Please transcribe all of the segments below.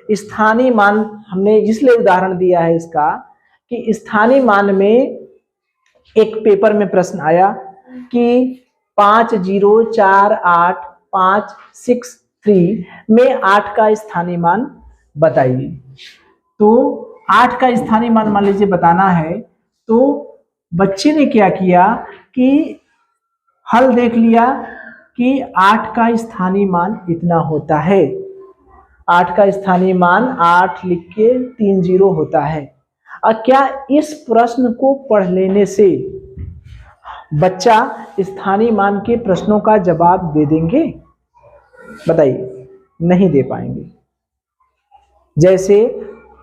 स्थानीय मान हमने इसलिए उदाहरण दिया है इसका कि स्थानीय मान में एक पेपर में प्रश्न आया कि 504856 में 8 का स्थानीय मान बताइए। तो 8 का स्थानीय मान मान लीजिए बताना है, तो बच्चे ने क्या किया कि हल देख लिया कि 8 का स्थानीय मान इतना होता है। 8 का स्थानीय मान 8 लिख के 3 0 होता है। और क्या इस प्रश्न को पढ़ लेने से बच्चा स्थानीय मान के प्रश्नों का जवाब दे देंगे? बताइए, नहीं दे पाएंगे। जैसे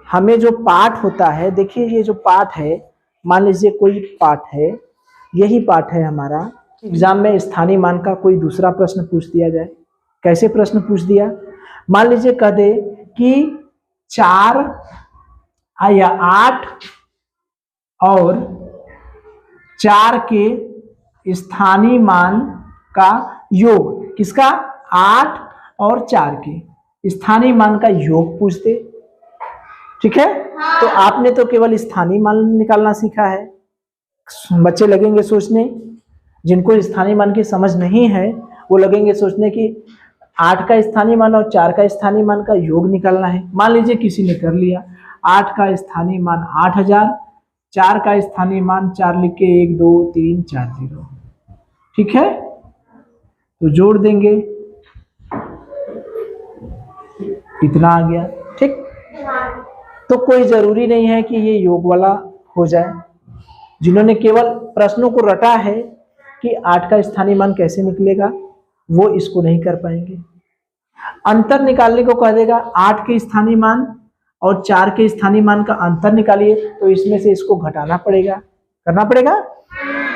हमें जो पाठ होता है, देखिए ये जो पाठ है, मान लीजिए कोई पाठ है, यही पाठ है हमारा। एग्जाम में स्थानीय मान का कोई दूसरा प्रश्न पूछ दिया जाए। कैसे प्रश्न पूछ दिया? मान लीजिए कह दे कि 4 या 8 और 4 के स्थानीय मान का योग, किसका? 8 और 4 के स्थानीय मान का योग पूछ दे। ठीक है, तो आपने तो केवल स्थानीय मान निकालना सीखा है। बच्चे लगेंगे सोचने, जिनको स्थानीय मान की समझ नहीं है वो लगेंगे सोचने कि 8 का स्थानीय मान और 4 का स्थानीय मान का योग निकालना है। मान लीजिए किसी ने कर लिया, 8 का स्थानीय मान 8000, 4 का स्थानीय मान 4 लिख के 1 2 3 4 0। ठीक है, तो जोड़ देंगे, इतना आ गया। ठीक, तो कोई जरूरी नहीं है कि ये योग वाला हो जाए। जिन्होंने केवल प्रश्नों को रटा है कि 8 का स्थानीय मान कैसे निकलेगा, वो इसको नहीं कर पाएंगे। अंतर निकालने को कह देगा, 8 के स्थानीय मान और 4 के स्थानीय मान का अंतर निकालिए, तो इसमें से इसको घटाना पड़ेगा, करना पड़ेगा।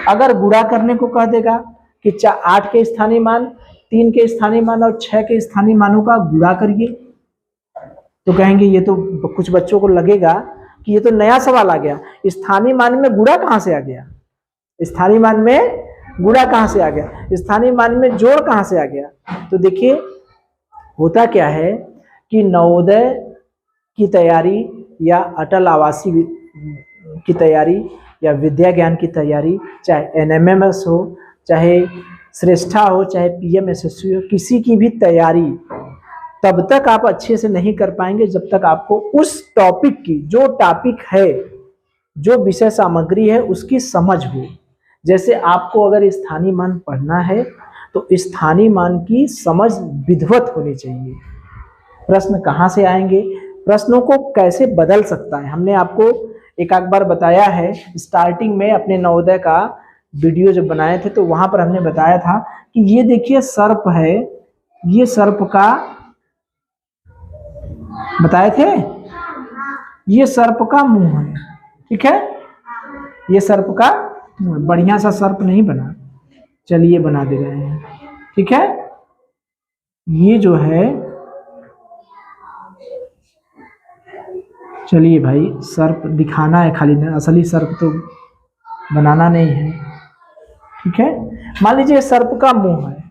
अगर गुणा करने को कह देगा कि 8 के स्थानीय मान, 3 के स्थानीय मान और 6 के स्थानीय मानों का गुणा करिए, तो कहेंगे ये तो, कुछ बच्चों को लगेगा कि ये तो नया सवाल आ गया, स्थानीय मान में गुणा कहाँ से आ गया, स्थानीय मान में गुणा कहाँ से आ गया, स्थानीय मान में जोड़ कहाँ से आ गया। तो देखिए होता क्या है कि नवोदय की तैयारी या अटल आवासीय की तैयारी या विद्या ज्ञान की तैयारी, चाहे एनएमएमएस हो, चाहे श्रेष्ठा हो, चाहे पीएमएसएससी हो, किसी की भी तैयारी तब तक आप अच्छे से नहीं कर पाएंगे जब तक आपको उस टॉपिक की, जो टॉपिक है, जो विषय सामग्री है, उसकी समझ हो। जैसे आपको अगर स्थानीय मान पढ़ना है तो स्थानीय मान की समझ विधिवत होनी चाहिए। प्रश्न कहाँ से आएंगे, प्रश्नों को कैसे बदल सकता है, हमने आपको एक बार बताया है। स्टार्टिंग में अपने नवोदय का वीडियो जब बनाए थे तो वहां पर हमने बताया था कि ये देखिए सर्प है, ये सर्प का बताए थे, ये सर्प का मुंह है। ठीक है, ये सर्प का बढ़िया सा सर्प नहीं बना, चलिए बना दे रहे हैं। ठीक है, ये जो है, चलिए भाई सर्प दिखाना है खाली ना, असली सर्प तो बनाना नहीं है। ठीक है, मान लीजिए सर्प का मुंह है,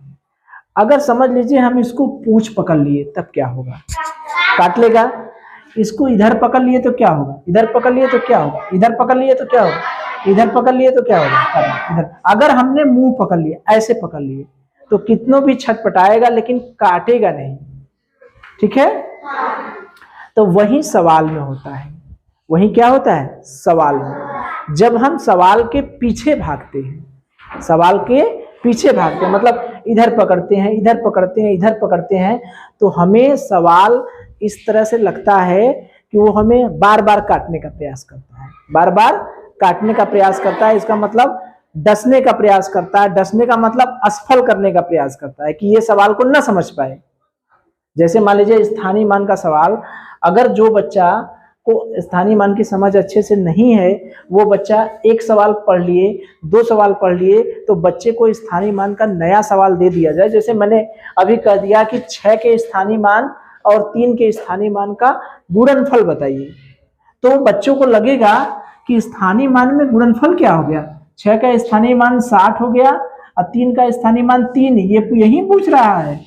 अगर समझ लीजिए हम इसको पूंछ पकड़ लिए तब क्या होगा, काट लेगा। इसको इधर पकड़ लिए तो क्या होगा, इधर पकड़ लिए तो क्या होगा, इधर पकड़ लिए तो क्या होगा, इधर पकड़ लिए तो क्या होगा, इधर। अगर हमने मुंह पकड़ लिया, ऐसे पकड़ लिए, तो कितनों भी छटपटाएगा लेकिन काटेगा नहीं। ठीक है, तो वही सवाल में होता है, वही क्या होता है सवाल में। जब हम सवाल के पीछे भागते हैं, सवाल के पीछे भागते हैं, मतलब इधर पकड़ते हैं, इधर पकड़ते हैं, इधर पकड़ते हैं, तो हमें सवाल इस तरह से लगता है कि वो हमें बार बार काटने का प्रयास करता है, बार बार काटने का प्रयास करता है। इसका मतलब डसने का प्रयास करता है, डसने का मतलब असफल करने का प्रयास करता है कि ये सवाल को न समझ पाए। जैसे मान लीजिए स्थानीय मान का सवाल, अगर जो बच्चा को स्थानीय मान की समझ अच्छे से नहीं है, वो बच्चा एक सवाल पढ़ लिए, 2 सवाल पढ़ लिए, तो बच्चे को स्थानीय मान का नया सवाल दे दिया जाए। जैसे मैंने अभी कह दिया कि 6 के स्थानीय मान और 3 के स्थानीय मान का गुणनफल बताइए, तो बच्चों को लगेगा कि स्थानीय मान में गुणनफल क्या हो गया, 6 का स्थानीय मान 60 हो गया और 3 का स्थानीय मान 3, ये यही पूछ रहा है।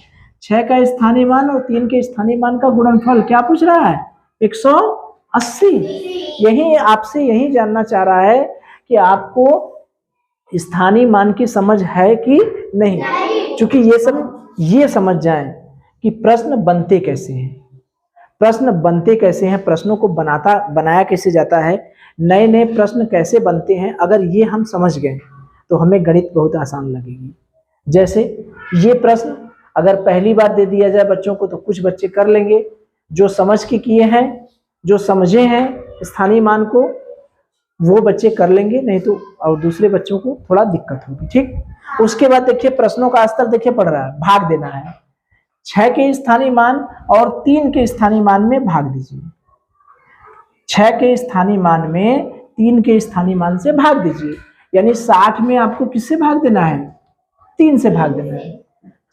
6 का स्थानीय मान और 3 के स्थानीय मान का गुणनफल क्या पूछ रहा है? 180। यही आपसे यही जानना चाह रहा है कि आपको स्थानीय मान की समझ है कि नहीं। क्योंकि ये समझ जाएं कि प्रश्न बनते कैसे हैं, प्रश्नों को बनाया कैसे जाता है, नए नए प्रश्न कैसे बनते हैं। अगर ये हम समझ गए तो हमें गणित बहुत आसान लगेगी। जैसे ये प्रश्न अगर पहली बार दे दिया जाए बच्चों को तो कुछ बच्चे कर लेंगे, जो समझ के किए हैं, जो समझे हैं स्थानीय मान को, वो बच्चे कर लेंगे, नहीं तो और दूसरे बच्चों को थोड़ा दिक्कत होगी। ठीक, उसके बाद देखिए प्रश्नों का स्तर देखिए पड़ रहा है, भाग देना है। 6 के स्थानीय मान और 3 के स्थानीय मान में भाग दीजिए। 6 के स्थानीय मान में 3 के स्थानीय मान से भाग दीजिए, यानी 60 में आपको किससे भाग देना है? 3 से भाग देना है।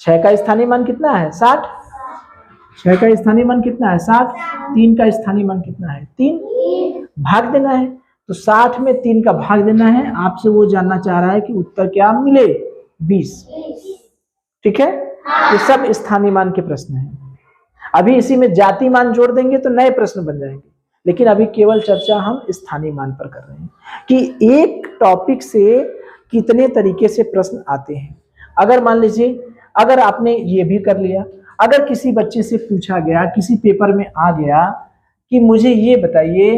6 का स्थानीय मान कितना है? 60। 6 का स्थानीय मान कितना है? 60। 3 का स्थानीय मान कितना है? 3। भाग देना है, तो 60 में 3 का भाग देना है। आपसे वो जानना चाह रहा है कि उत्तर क्या मिले? 20। ठीक है, ये सब स्थानीय मान के प्रश्न हैं। अभी इसी में जाति मान जोड़ देंगे तो नए प्रश्न बन जाएंगे, लेकिन अभी केवल चर्चा हम स्थानीय मान पर कर रहे हैं कि एक टॉपिक से कितने तरीके से प्रश्न आते हैं। अगर मान लीजिए, अगर आपने ये भी कर लिया, अगर किसी बच्चे से पूछा गया, किसी पेपर में आ गया कि मुझे ये बताइए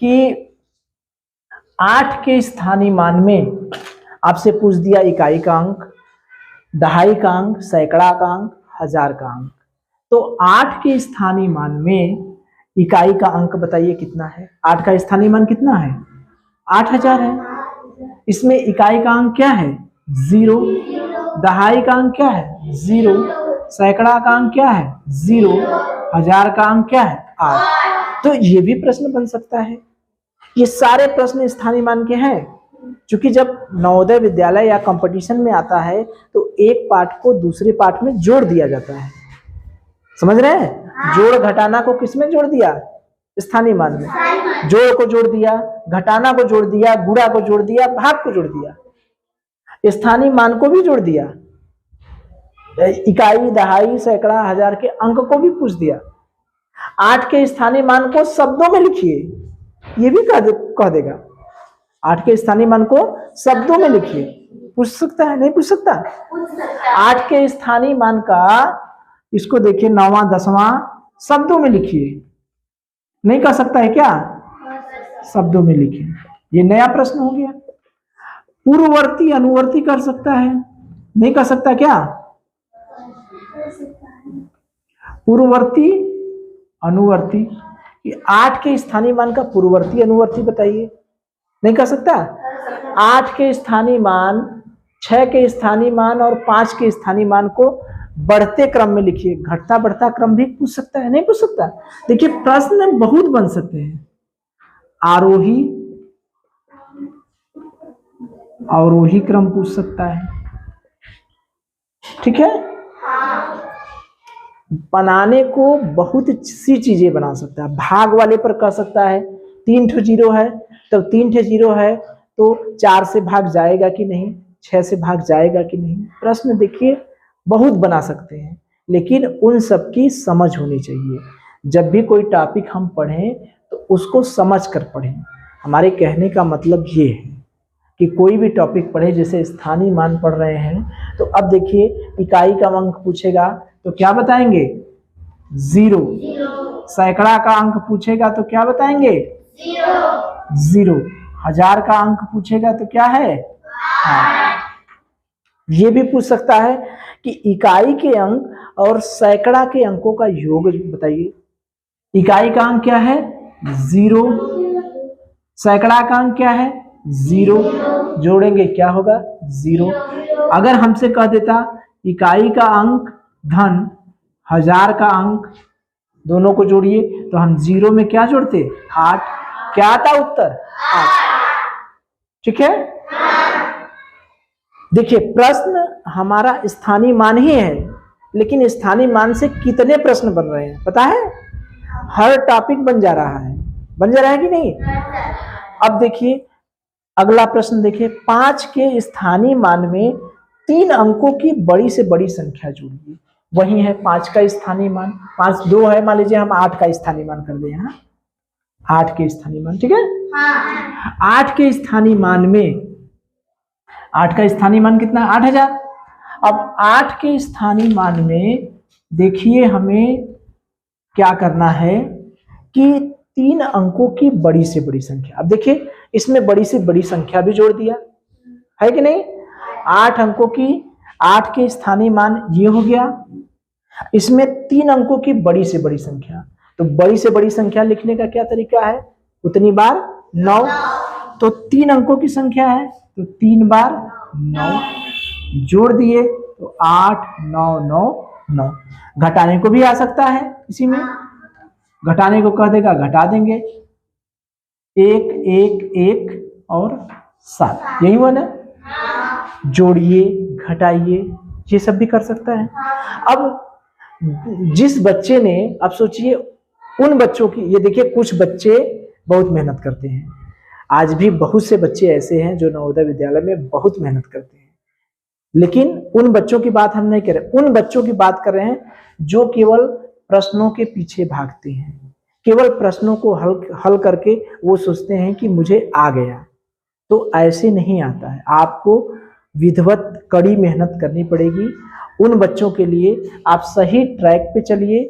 कि 8 के स्थानीय मान में आपसे पूछ दिया इकाई का अंक, दहाई का अंक, सैकड़ा का अंक, हजार का अंक, तो 8 के स्थानीय मान में इकाई का अंक बताइए कितना है? 8 का स्थानीय मान कितना है? 8000 है। इसमें इकाई का अंक क्या है? 0। दहाई का अंक क्या है? 0। सैकड़ा का अंक क्या है? 0। हजार का अंक क्या है? 8। तो ये भी प्रश्न बन सकता है। ये सारे प्रश्न स्थानीय मान के हैं। क्योंकि जब नवोदय विद्यालय या कंपटीशन में आता है तो एक पाठ को दूसरे पाठ में जोड़ दिया जाता है, समझ रहे हैं? जोड़ घटाना को किसमें जोड़ दिया? स्थानीय मान में। जोड़ को जोड़ दिया, घटाना को जोड़ दिया, गुणा को जोड़ दिया, भाग को जोड़ दिया, स्थानीय मान को भी जोड़ दिया, इकाई, दहाई, सैकड़ा, हजार के अंक को भी पूछ दिया। 8 के स्थानीय मान को शब्दों में लिखिए, ये भी कह देगा। 8 के स्थानीय मान को शब्दों में लिखिए, पूछ सकता है? नहीं पूछ सकता? 8 के स्थानीय मान का इसको देखिए 9वां 10वां शब्दों में लिखिए, नहीं कर सकता है क्या? शब्दों में लिखिए। ये नया प्रश्न हो गया। पूर्ववर्ती अनुवर्ती कर सकता है? नहीं कर सकता क्या? पूर्ववर्ती अनुवर्ती, 8 के स्थानीय मान का पूर्ववर्ती अनुवर्ती बताइए, नहीं कर सकता? 8 के स्थानीय मान, 6 के स्थानीय मान और 5 के स्थानीय मान को बढ़ते क्रम में लिखिए। घटता बढ़ता क्रम भी पूछ सकता है? नहीं पूछ सकता? देखिए प्रश्न बहुत बन सकते हैं। आरोही अवरोही क्रम पूछ सकता है, ठीक है? बनाने को बहुत सी चीजें बना सकता है। भाग वाले पर कर सकता है, 3 ठो 0 है तो 3 ठो 0 है तो 4 से भाग जाएगा कि नहीं, 6 से भाग जाएगा कि नहीं। प्रश्न देखिए बहुत बना सकते हैं, लेकिन उन सब की समझ होनी चाहिए। जब भी कोई टॉपिक हम पढ़ें तो उसको समझ कर पढ़ें। हमारे कहने का मतलब ये है कि कोई भी टॉपिक पढ़े, जैसे स्थानीय मान पढ़ रहे हैं तो अब देखिए इकाई का अंक पूछेगा तो क्या बताएंगे? 0। सैकड़ा का अंक पूछेगा तो क्या बताएंगे? 0। हजार का अंक पूछेगा तो क्या है? 8। ये भी पूछ सकता है कि इकाई के अंक और सैकड़ा के अंकों का योग बताइए। इकाई का अंक क्या है? 0। सैकड़ा का अंक क्या है? 0। जोड़ेंगे क्या होगा? 0। अगर हमसे कह देता इकाई का अंक धन हजार का अंक, दोनों को जोड़िए, तो हम 0 में क्या जोड़ते? 8। क्या आता उत्तर? 8। ठीक है? देखिए प्रश्न हमारा स्थानीय मान ही है, लेकिन स्थानीय मान से कितने प्रश्न बन रहे हैं पता है? हर टॉपिक बन जा रहा है। बन जा रहा है कि नहीं? अब देखिए अगला प्रश्न देखिए, 5 के स्थानीय मान में 3 अंकों की बड़ी से बड़ी संख्या जोड़िए। वही है 5 का स्थानीय मान, 5 2 है, मान लीजिए हम 8 का स्थानीय मान कर दें, यहाँ 8 के स्थानीय मान, ठीक है। 8 के स्थानीय मान में 8 का स्थानीय मान कितना, 8000। अब 8 के स्थानीय मान में देखिए हमें क्या करना है कि 3 अंकों की बड़ी से बड़ी संख्या, अब देखिए इसमें बड़ी से बड़ी संख्या भी जोड़ दिया है कि नहीं। 8 अंकों की 8 के स्थानीय मान ये हो गया, इसमें 3 अंकों की बड़ी से बड़ी संख्या, तो बड़ी से बड़ी संख्या लिखने का क्या तरीका है, उतनी बार 9, तो 3 अंकों की संख्या है तो 3 बार 9 जोड़ दिए तो 8 9 9 9। घटाने को भी आ सकता है, इसी में घटाने को कह देगा घटा देंगे, 1 1 1 और 7, यही हुआ ना। जोड़िए घटाइए ये सब भी कर सकता है। अब जिस बच्चे ने, अब सोचिए उन बच्चों की, ये देखिए कुछ बच्चे बहुत मेहनत करते हैं, आज भी बहुत से बच्चे ऐसे हैं जो नवोदय विद्यालय में बहुत मेहनत करते हैं, लेकिन उन बच्चों की बात हम नहीं कर रहे, उन बच्चों की बात कर रहे हैं जो केवल प्रश्नों के पीछे भागते हैं, केवल प्रश्नों को हल करके वो सोचते हैं कि मुझे आ गया, तो ऐसे नहीं आता है। आपको विधिवत कड़ी मेहनत करनी पड़ेगी। उन बच्चों के लिए आप सही ट्रैक पे चलिए,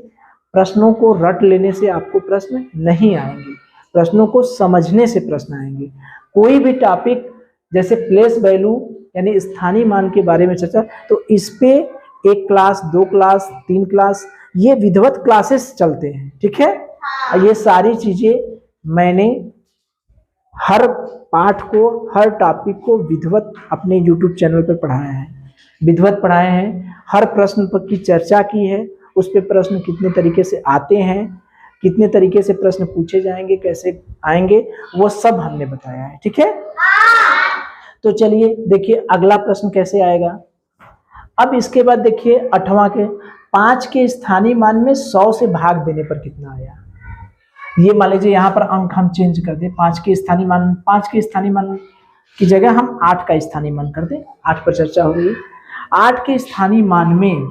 प्रश्नों को रट लेने से आपको प्रश्न नहीं आएंगे, प्रश्नों को समझने से प्रश्न आएंगे। कोई भी टॉपिक जैसे प्लेस वैल्यू यानी स्थानीय मान के बारे में चर्चा, तो इस पे 1 क्लास 2 क्लास 3 क्लास ये विधिवत क्लासेस चलते हैं, ठीक है। ये सारी चीजें मैंने हर पाठ को, हर टॉपिक को विधिवत अपने YouTube चैनल पर पढ़ाया है, विधिवत पढ़ाए हैं, हर प्रश्न पर की चर्चा की है, उस पे प्रश्न कितने तरीके से आते हैं, कितने तरीके से प्रश्न पूछे जाएंगे, कैसे आएंगे, वो सब हमने बताया है, ठीक है। तो चलिए देखिए अगला प्रश्न कैसे आएगा। अब इसके बाद देखिए 8वां के 5 के स्थानीय मान में 100 से भाग देने पर कितना आया। ये मान लीजिए यहाँ पर अंक हम चेंज कर दें, 5 के स्थानीय मान की जगह हम 8 का स्थानीय मान कर दें, 8 पर चर्चा हो गई। 8 के स्थानीय मान में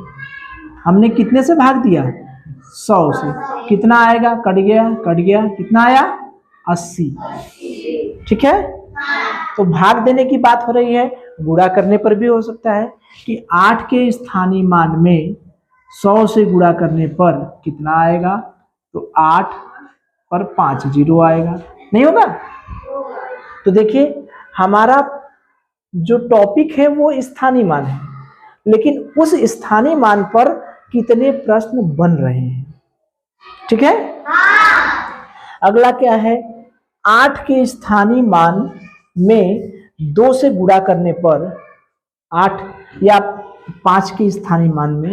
हमने कितने से भाग दिया, 100 से, कितना आएगा, कट गया कितना आया, 80, ठीक है। तो भाग देने की बात हो रही है, गुणा करने पर भी हो सकता है कि 8 के स्थानीय मान में 100 से गुणा करने पर कितना आएगा, तो 8 पर 5 0 आएगा, नहीं होगा। तो देखिए हमारा जो टॉपिक है वो स्थानीय मान है, लेकिन उस स्थानीय मान पर कितने प्रश्न बन रहे हैं, ठीक है। अगला क्या है, 8 के स्थानीय मान में 2 से गुणा करने पर 8 या 5 के स्थानीय मान में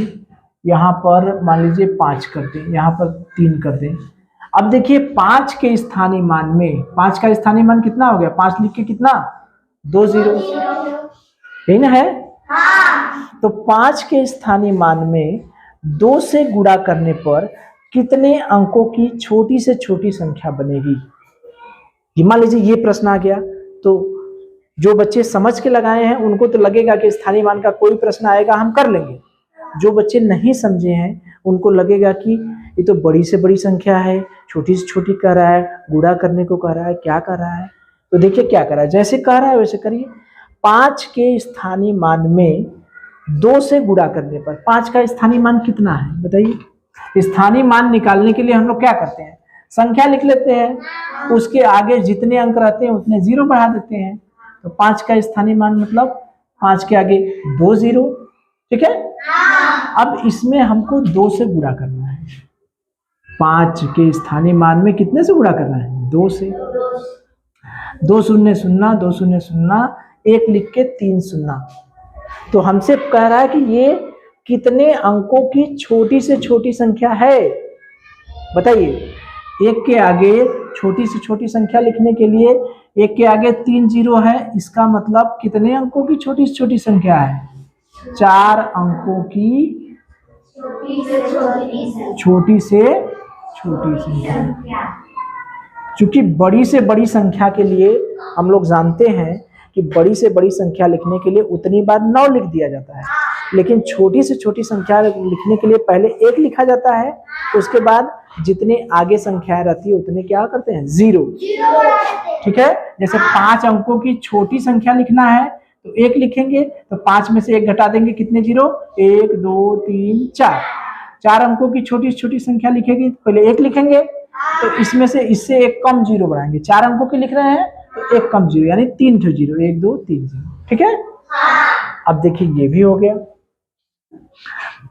यहाँ पर मान लीजिए 5 कर दें, यहाँ पर 3 कर दें। अब देखिए 5 के स्थानीय मान में, 5 का स्थानीय मान कितना हो गया, 5 लिख के कितना, 2 0, यही ना है। तो 5 के स्थानीय मान में 2 से गुणा करने पर कितने अंकों की छोटी से छोटी संख्या बनेगी। मान लीजिए ये प्रश्न आ गया, तो जो बच्चे समझ के लगाए हैं उनको तो लगेगा कि स्थानीय मान का कोई प्रश्न आएगा हम कर लेंगे, जो बच्चे नहीं समझे हैं उनको लगेगा कि ये तो बड़ी से बड़ी संख्या है, छोटी से छोटी कह रहा है, गुणा करने को कह रहा है, क्या कर रहा है। तो देखिए क्या कर रहा है, जैसे कह रहा है वैसे करिए। 5 के स्थानीय मान में 2 से गुणा करने पर, 5 का स्थानीय मान कितना है बताइए। स्थानीय मान निकालने के लिए हम लोग क्या करते हैं, संख्या लिख लेते हैं, उसके आगे जितने अंक रहते हैं उतने 0 बढ़ा देते हैं। तो 5 का स्थानीय मान मतलब 5 के आगे 2 0, ठीक है। अब इसमें हमको 2 से गुणा करना है, 5 के स्थानीय मान में कितने से गुणा करना है, 2 से। 2 0 0 2 0 0 1 लिख के 3 0। तो हमसे कह रहा है कि ये कितने अंकों की छोटी से छोटी संख्या है बताइए। 1 के आगे छोटी से छोटी संख्या लिखने के लिए 1 के आगे 3 0 है, इसका मतलब कितने अंकों की छोटी से छोटी संख्या है, 4 अंकों की छोटी से छोटी संख्या। क्योंकि बड़ी से बड़ी संख्या के लिए हम लोग जानते हैं कि बड़ी से बड़ी संख्या लिखने के लिए उतनी बार 9 लिख दिया जाता है, लेकिन छोटी से छोटी संख्या लिखने के लिए पहले 1 लिखा जाता है, उसके बाद जितने आगे संख्याएं रहती है उतने क्या करते हैं, 0। ठीक है, जैसे 5 अंकों की छोटी संख्या लिखना है तो 1 लिखेंगे, तो 5 में से 1 घटा देंगे, कितने 0, 1 2 3 4। 4 अंकों की छोटी छोटी संख्या लिखेगी, पहले 1 लिखेंगे, तो इसमें से इससे एक कम 0 बढ़ाएंगे। 4 अंकों की लिख रहे हैं तो एक कम 0, यानी 3 ठो 0, 1 2 3 0। ठीक है, अब देखिए ये भी हो गया।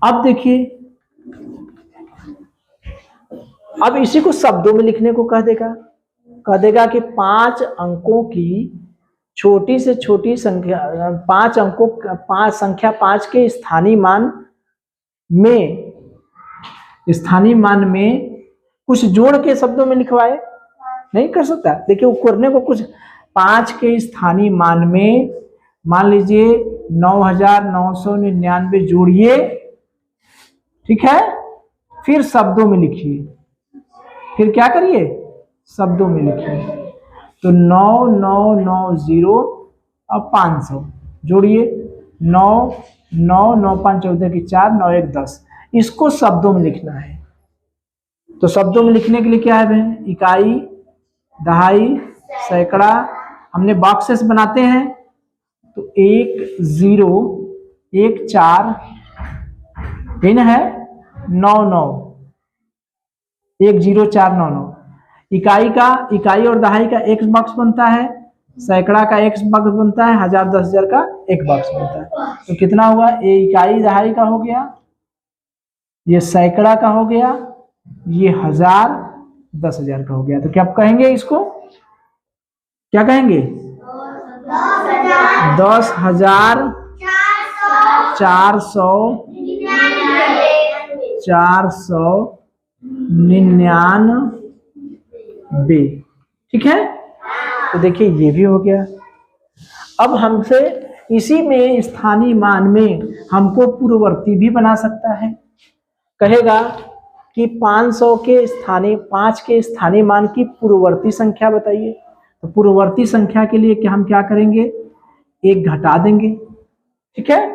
अब देखिए, अब इसी को शब्दों में लिखने को कह देगा कि 5 अंकों की छोटी से छोटी संख्या, 5 अंकों, 5 संख्या 5 के स्थानीय मान में कुछ जोड़ के शब्दों में लिखवाए, नहीं कर सकता। देखिए, करने को कुछ 5 के स्थानीय मान में मान लीजिए 9,999 जोड़िए, ठीक है, फिर शब्दों में लिखिए, फिर क्या करिए, शब्दों में लिखिए। तो 9990 और 500 जोड़िए, 9 9 9 5 14 की 4, 9 1 10, इसको शब्दों में लिखना है। तो शब्दों में लिखने के लिए क्या है बहन, इकाई, दहाई, सैकड़ा, हमने बॉक्सेस बनाते हैं, तो 1 0 1 4 है 9 9, 1 0 4 9 9। इकाई और दहाई का एक बॉक्स बनता है, सैकड़ा का एक बॉक्स बनता है, 1000 10,000 का एक बॉक्स बनता है। तो कितना हुआ, ये इकाई दहाई का हो गया, ये सैकड़ा का हो गया, ये 1000 10,000 का हो गया। तो क्या आप कहेंगे, इसको क्या कहेंगे, 10,499। ठीक है, तो देखिए ये भी हो गया। अब हमसे इसी में स्थानीय मान में हमको पूर्ववर्ती भी बना सकता है। कहेगा कि 500 के स्थानीय 5 के स्थानीय मान की पूर्ववर्ती संख्या बताइए। तो पूर्ववर्ती संख्या के लिए हम क्या करेंगे, 1 घटा देंगे। ठीक है,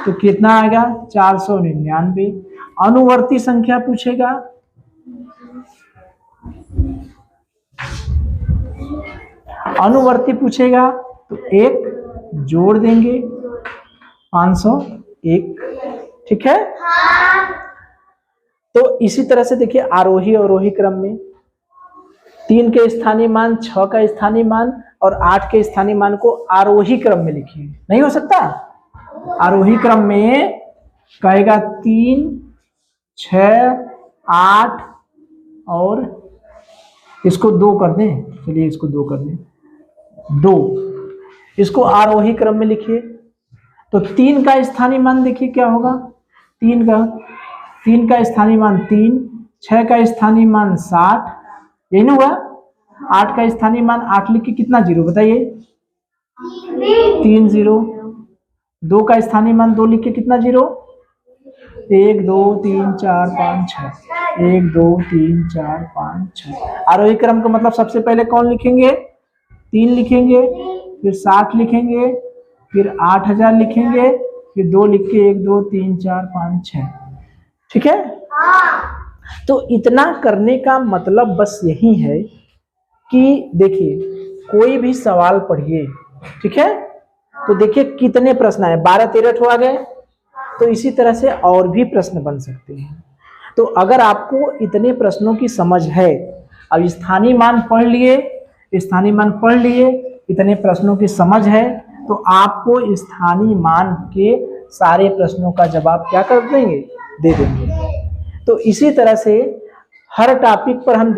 तो कितना आएगा, 499। अनुवर्ती संख्या पूछेगा, तो 1 जोड़ देंगे, 501। ठीक है, तो इसी तरह से देखिए आरोही अवरोही क्रम में 3 के स्थानीय मान, 6 का स्थानीय मान और 8 के स्थानीय मान को आरोही क्रम में लिखिए। नहीं हो सकता, आरोही क्रम में कहेगा 3 6 8 और इसको 2 कर दें, चलिए इसको 2 कर दें, 2, इसको आरोही क्रम में लिखिए। तो 3 का स्थानीय मान देखिए क्या होगा, 3 का स्थानीय मान 3, 6 का स्थानीय मान 60, यही ना हुआ। 8 का स्थानीय मान 8 लिख के कितना 0 बताइए, 3 0। 2 का स्थानीय मान 2 लिख के कितना 0, 1 2 3 4 5 6, 1 2 3 4 5 6। आरोही क्रम का मतलब सबसे पहले कौन लिखेंगे, 3 लिखेंगे, फिर 60 लिखेंगे, फिर 8000 लिखेंगे, फिर 2 लिख के 1 2 3 4 5 6। ठीक है, तो इतना करने का मतलब बस यही है कि देखिए कोई भी सवाल पढ़िए, ठीक है, तो देखिए कितने प्रश्न आए, 12 13 ठो आ गए। तो इसी तरह से और भी प्रश्न बन सकते हैं। तो अगर आपको इतने प्रश्नों की समझ है, अब स्थानीय मान पढ़ लिए, इतने प्रश्नों की समझ है, तो आपको स्थानीय मान के सारे प्रश्नों का जवाब क्या कर देंगे, दे देंगे। तो इसी तरह से हर टॉपिक पर हम